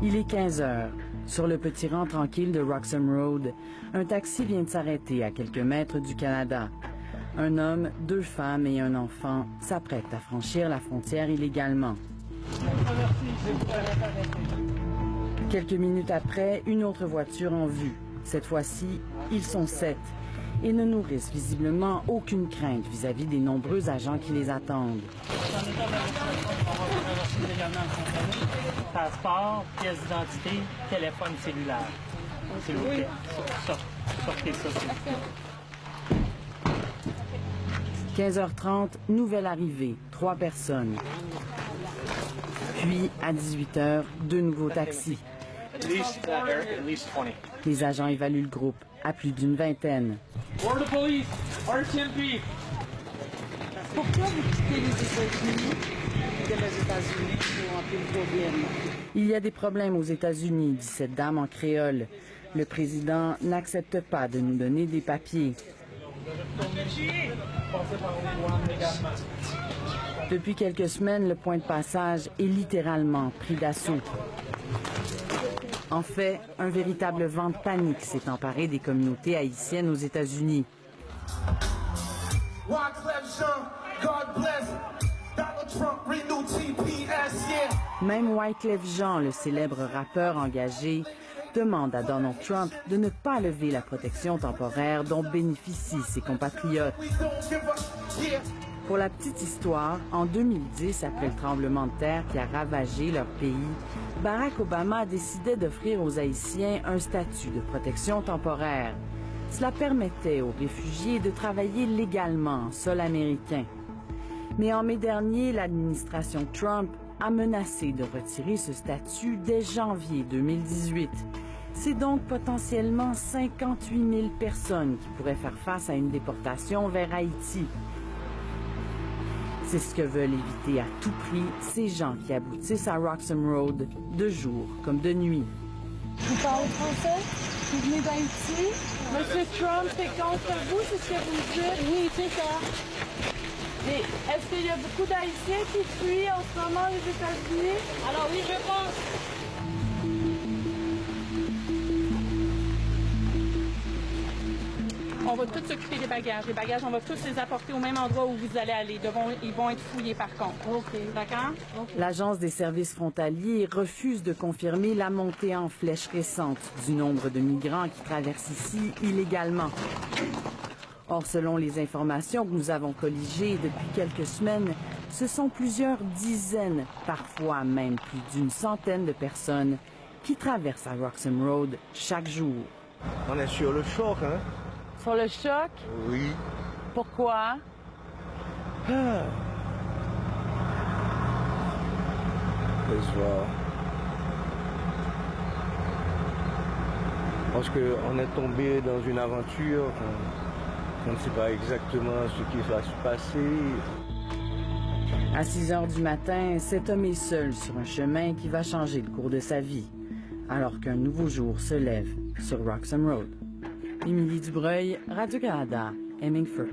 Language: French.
Il est 15 heures. Sur le petit rang tranquille de Roxham Road, un taxi vient de s'arrêter à quelques mètres du Canada. Un homme, 2 femmes et un enfant s'apprêtent à franchir la frontière illégalement. Quelques minutes après, une autre voiture en vue. Cette fois-ci, ils sont 7 et ne nourrissent visiblement aucune crainte vis-à-vis des nombreux agents qui les attendent. Passeport, pièce d'identité, téléphone cellulaire. S'il vous plaît, sortez ça, s'il vous plaît. 15h30, nouvelle arrivée, 3 personnes. Puis, à 18h, 2 nouveaux taxis. Les agents évaluent le groupe à plus d'une vingtaine. Border police, RTMP. Pourquoi vous quittez les États-Unis de les États-Unis pour un peu le problème? Il y a des problèmes aux États-Unis, dit cette dame en créole. Le président n'accepte pas de nous donner des papiers. Depuis quelques semaines, le point de passage est littéralement pris d'assaut. En fait, un véritable vent de panique s'est emparé des communautés haïtiennes aux États-Unis. Même Wyclef Jean, le célèbre rappeur engagé, demande à Donald Trump de ne pas lever la protection temporaire dont bénéficient ses compatriotes. Pour la petite histoire, en 2010, après le tremblement de terre qui a ravagé leur pays, Barack Obama décidait d'offrir aux Haïtiens un statut de protection temporaire. Cela permettait aux réfugiés de travailler légalement en sol américain. Mais en mai dernier, l'administration Trump a menacé de retirer ce statut dès janvier 2018. C'est donc potentiellement 58 000 personnes qui pourraient faire face à une déportation vers Haïti. C'est ce que veulent éviter à tout prix ces gens qui aboutissent à Roxham Road de jour comme de nuit. Vous parlez français? Vous venez d'Haïti? Monsieur Trump est contre vous, c'est ce que vous dites? Oui, c'est ça. Et est-ce qu'il y a beaucoup d'Haïtiens qui fuient en ce moment les États-Unis? Alors oui, je pense. On va tous s'occuper des bagages. Les bagages, on va tous les apporter au même endroit où vous allez aller. Ils vont être fouillés par contre. OK. D'accord? Okay. L'Agence des services frontaliers refuse de confirmer la montée en flèche récente du nombre de migrants qui traversent ici illégalement. Or, selon les informations que nous avons colligées depuis quelques semaines, ce sont plusieurs dizaines, parfois même plus d'une centaine de personnes qui traversent à Roxham Road chaque jour. On est sur le choc, hein? Sur le choc? Oui. Pourquoi? Laisse voir. Parce qu'on est tombé dans une aventure, on ne sait pas exactement ce qui va se passer. À 6 heures du matin, cet homme est seul sur un chemin qui va changer le cours de sa vie, alors qu'un nouveau jour se lève sur Roxham Road. Émilie Dubreuil, Radio-Canada, Hemingford.